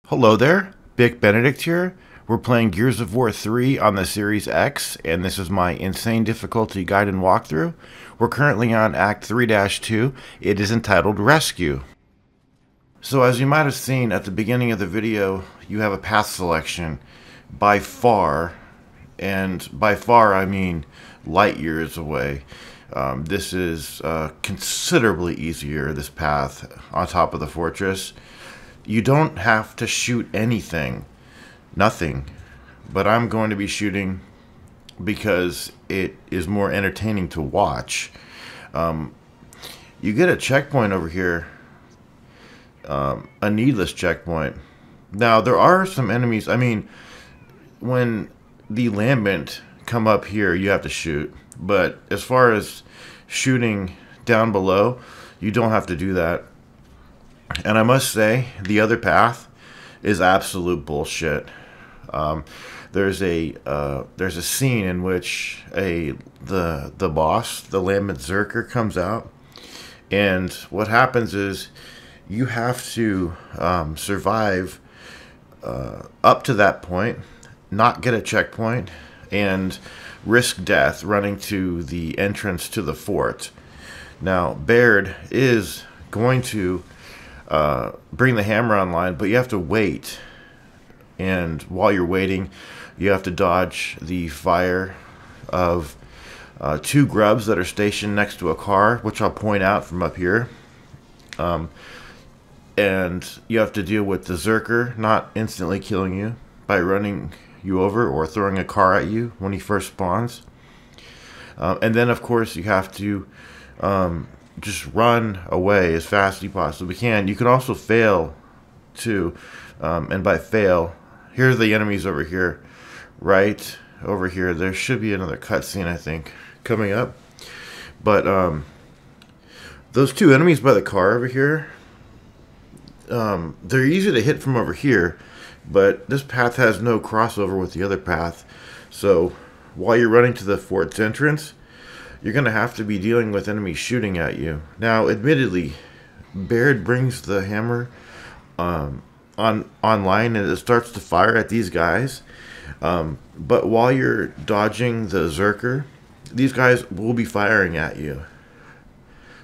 Hello there, Bick Benedict here. We're playing Gears of War 3 on the Series X, and this is my insane difficulty guide and walkthrough. We're currently on Act 3-2. It is entitled Rescue. So as you might have seen at the beginning of the video, you have a path selection by far, and by far I mean light years away. This is considerably easier, this path on top of the fortress. You don't have to shoot anything, nothing, but I'm going to be shooting because it is more entertaining to watch. You get a checkpoint over here, a needless checkpoint. Now there are some enemies. I mean, when the lambent come up here, you have to shoot, but as far as shooting down below, you don't have to do that. And I must say, the other path is absolute bullshit. There's a scene in which the boss, the Lambent Zerker, comes out, and what happens is you have to survive up to that point, not get a checkpoint, and risk death running to the entrance to the fort. Now, Baird is going to bring the hammer online, but you have to wait, and while you're waiting you have to dodge the fire of two grubs that are stationed next to a car, which I'll point out from up here, and you have to deal with the Zerker not instantly killing you by running you over or throwing a car at you when he first spawns, and then of course you have to just run away as fast as you possibly can. You can also fail too, and by fail, here are the enemies over here, right over here. There should be another cutscene, I think, coming up, but those two enemies by the car over here, they're easy to hit from over here, but this path has no crossover with the other path, so while you're running to the fort's entrance, you're going to have to be dealing with enemies shooting at you. Now, admittedly, Baird brings the hammer online and it starts to fire at these guys. But while you're dodging the Zerker, these guys will be firing at you.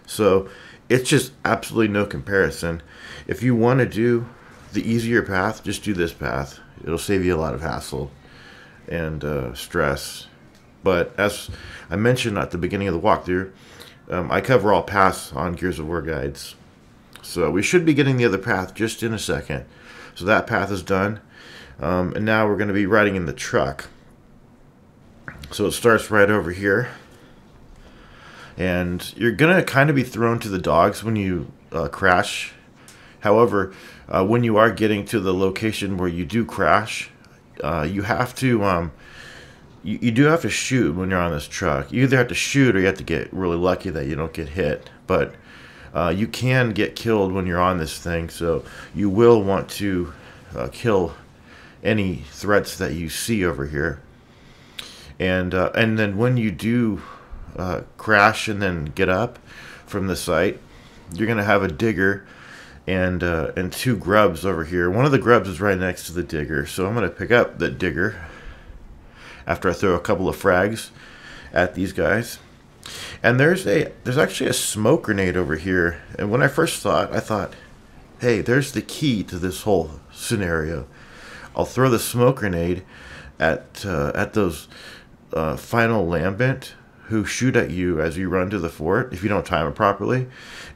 So, it's just absolutely no comparison. If you want to do the easier path, just do this path. It'll save you a lot of hassle and stress. But as I mentioned at the beginning of the walkthrough, I cover all paths on Gears of War guides. So we should be getting the other path just in a second. So that path is done. And now we're going to be riding in the truck. So it starts right over here. And you're going to kind of be thrown to the dogs when you crash. However, when you are getting to the location where you do crash, you have to... You do have to shoot when you're on this truck. You either have to shoot or you have to get really lucky that you don't get hit. But you can get killed when you're on this thing, so you will want to kill any threats that you see over here. And then when you do crash and then get up from the site, you're going to have a digger and two grubs over here. One of the grubs is right next to the digger, so I'm going to pick up the digger after I throw a couple of frags at these guys. And there's actually a smoke grenade over here. And when I first saw it, I thought, hey, there's the key to this whole scenario. I'll throw the smoke grenade at those final lambent who shoot at you as you run to the fort if you don't time it properly,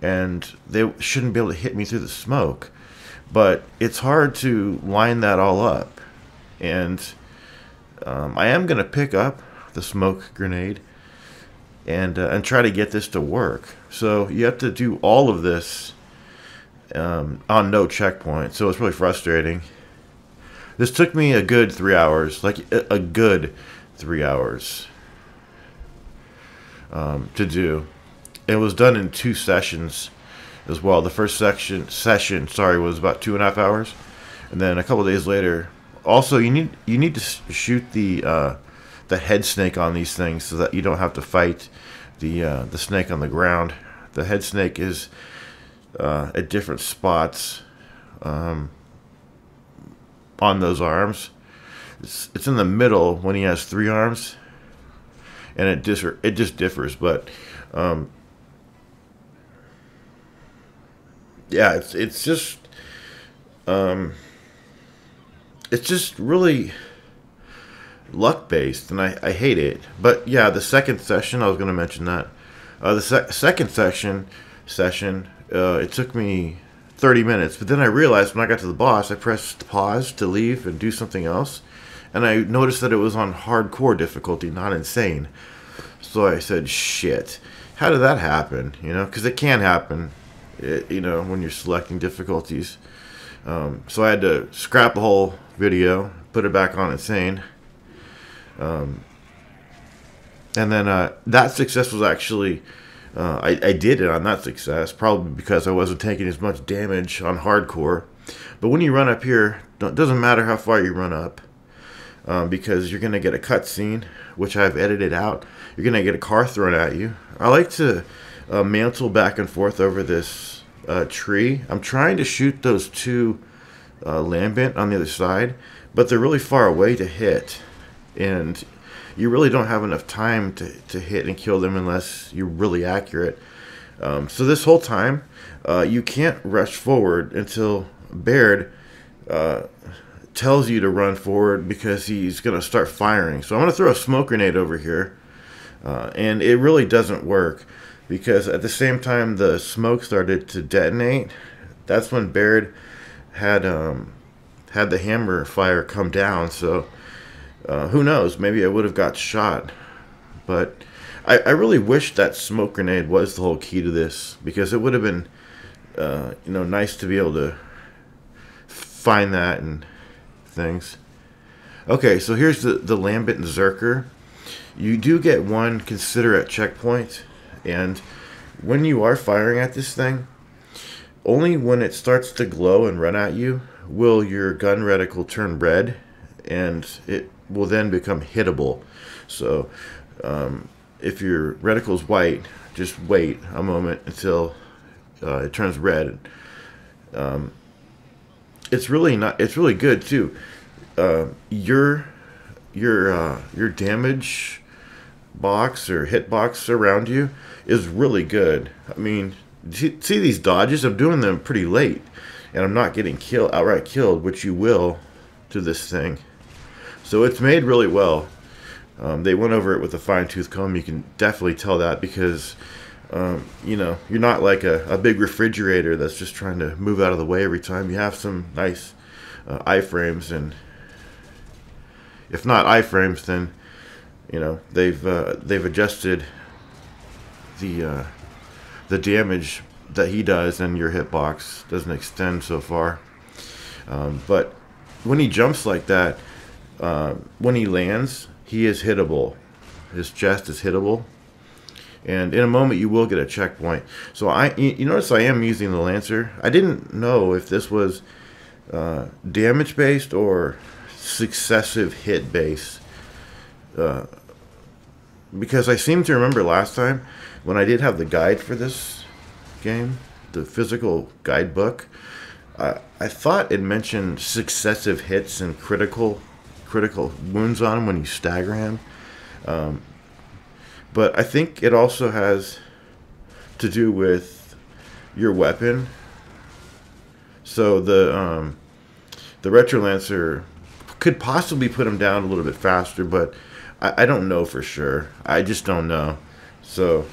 and they shouldn't be able to hit me through the smoke. But it's hard to line that all up, and I am going to pick up the smoke grenade and try to get this to work. So you have to do all of this on no checkpoint. So it's really frustrating. This took me a good 3 hours, like a good 3 hours to do. It was done in 2 sessions as well. The first session, was about 2.5 hours, and then a couple days later. Also, you need to shoot the head snake on these things so that you don't have to fight the snake on the ground. The head snake is at different spots on those arms. It's in the middle when he has 3 arms, and it just differs. But yeah, it's just really luck based, and I hate it. But yeah, the second session, I was going to mention that. The second session, it took me 30 minutes, but then I realized when I got to the boss, I pressed pause to leave and do something else, and I noticed that it was on hardcore difficulty, not insane. So I said, shit, how did that happen? You know, because it can happen, you know, when you're selecting difficulties. So I had to scrap the whole video, put it back on insane. And then that success was actually, I did it on that success, probably because I wasn't taking as much damage on hardcore. But when you run up here, it doesn't matter how far you run up, because you're going to get a cutscene, which I've edited out. You're going to get a car thrown at you. I like to mantle back and forth over this tree. I'm trying to shoot those 2 lambent on the other side, but they're really far away to hit. And you really don't have enough time to hit and kill them unless you're really accurate. So this whole time, you can't rush forward until Baird tells you to run forward, because he's going to start firing. So I'm going to throw a smoke grenade over here, and it really doesn't work, because at the same time the smoke started to detonate, that's when Baird had the hammer fire come down. So who knows, maybe I would have got shot. But I really wish that smoke grenade was the whole key to this, because it would have been you know, nice to be able to find that and things. Okay, so here's the Lambent Zerker. You do get 1 considerate checkpoint, and when you are firing at this thing, only when it starts to glow and run at you will your gun reticle turn red, and it will then become hittable. So if your reticle's white, just wait a moment until it turns red. It's really good too. Your damage box or hit box around you is really good. I mean, see these dodges? I'm doing them pretty late, and I'm not getting outright killed, which you will to this thing. So it's made really well. They went over it with a fine-tooth comb. You can definitely tell that, because you know, you're not like a big refrigerator that's just trying to move out of the way every time. You have some nice iframes, and if not iframes, then you know they've adjusted the damage that he does, and your hitbox doesn't extend so far. But when he jumps like that, when he lands, he is hittable. His chest is hittable, and in a moment you will get a checkpoint. So you notice I am using the Lancer. I didn't know if this was damage based or successive hit based, because I seem to remember last time when I did have the guide for this game, the physical guidebook, I thought it mentioned successive hits and critical wounds on him when you stagger him. But I think it also has to do with your weapon. So the Retro Lancer could possibly put him down a little bit faster, but I don't know for sure. I just don't know. So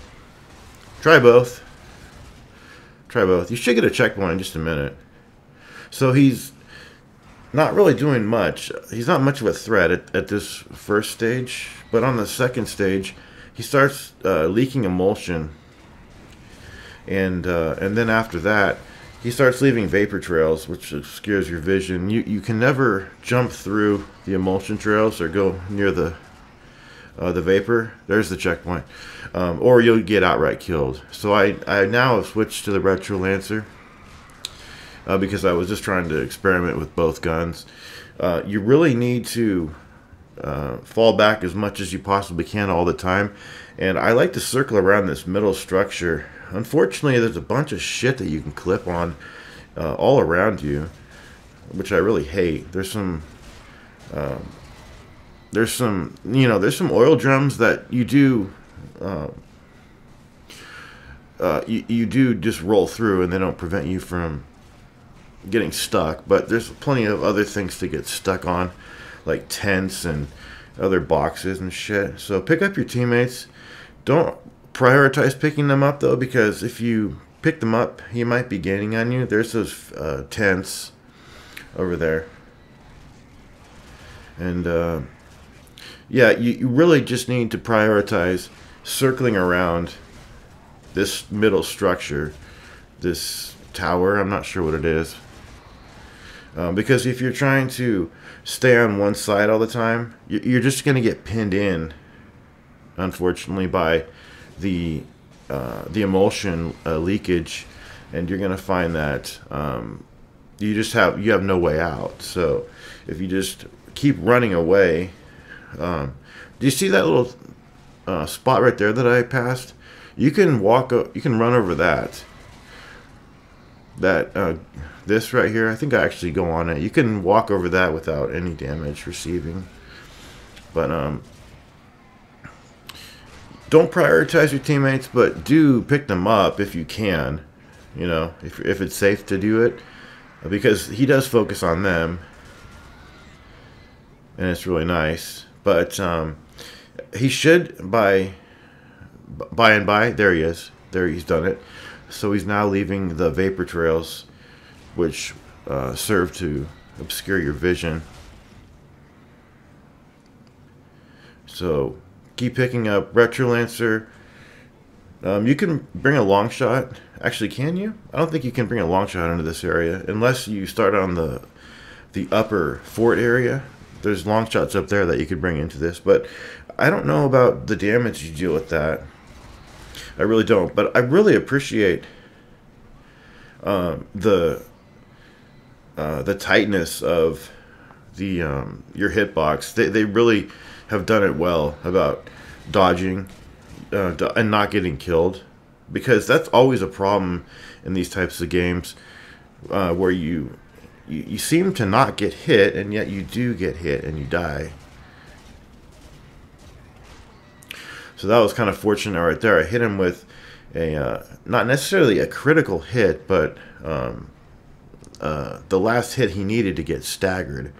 try both. Try both. You should get a checkpoint in just a minute. So he's not really doing much. He's not much of a threat at this first stage, but on the second stage, he starts leaking emulsion, and then after that, he starts leaving vapor trails, which obscures your vision. You can never jump through the emulsion trails or go near the vapor. There's the checkpoint, or you'll get outright killed. So I now have switched to the Retro Lancer. Because I was just trying to experiment with both guns. You really need to fall back as much as you possibly can all the time. And I like to circle around this middle structure. Unfortunately, there's a bunch of shit that you can clip on all around you. which I really hate. There's some there's some oil drums that you do you do just roll through, and they don't prevent you from getting stuck. But there's plenty of other things to get stuck on, like tents and other boxes and shit. So pick up your teammates. Don't prioritize picking them up though, because if you pick them up, he might be gaining on you. There's those tents over there, and yeah, you really just need to prioritize circling around this middle structure, this tower. I'm not sure what it is, because if you're trying to stay on one side all the time, you're just going to get pinned in, unfortunately, by the emulsion leakage, and you're going to find that you have no way out. So if you just keep running away, do you see that little spot right there that I passed? You can you can run over that. This right here, I think I actually go on it. You can walk over that without any damage receiving. But don't prioritize your teammates, but do pick them up if you can. You know, if it's safe to do it, because he does focus on them, and it's really nice. But he should by and by. There he is. There, he's done it. So he's now leaving the vapor trails, which serve to obscure your vision. So keep picking up Retrolancer. You can bring a long shot. Actually, can you? I don't think you can bring a long shot into this area unless you start on the upper fort area. There's long shots up there that you could bring into this, but I don't know about the damage you deal with that. I really don't, but I really appreciate the tightness of your hitbox. They really have done it well about dodging and not getting killed, because that's always a problem in these types of games, where you seem to not get hit, and yet you do get hit and you die. So that was kind of fortunate right there. I hit him with a not necessarily a critical hit, but the last hit he needed to get staggered.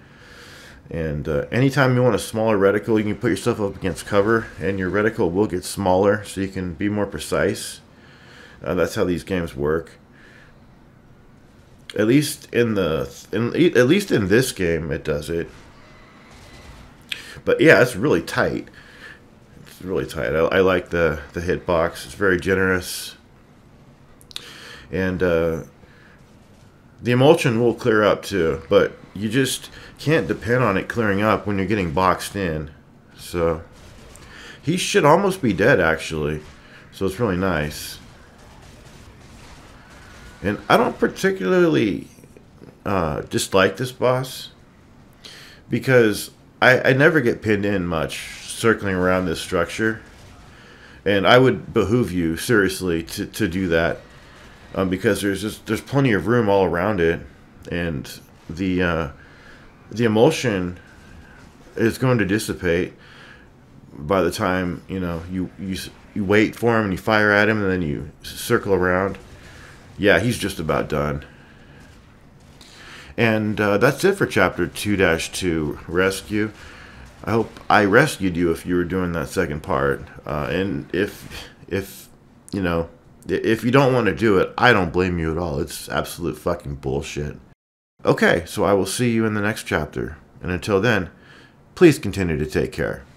And anytime you want a smaller reticle, you can put yourself up against cover, and your reticle will get smaller, so you can be more precise. That's how these games work. At least in this game, it does it. But yeah, it's really tight. It's really tight. I like the hitbox. It's very generous, and the emulsion will clear up too. But you just can't depend on it clearing up when you're getting boxed in. So he should almost be dead, actually. So it's really nice. And I don't particularly dislike this boss, because I never get pinned in much circling around this structure. And I would behoove you, seriously, to do that, because there's plenty of room all around it, and the emulsion is going to dissipate by the time you wait for him and you fire at him and then you circle around. Yeah, he's just about done. And that's it for Chapter 2-2, Rescue. I hope I rescued you if you were doing that second part. And if you don't want to do it, I don't blame you at all. It's absolute fucking bullshit. Okay, so I will see you in the next chapter. And until then, please continue to take care.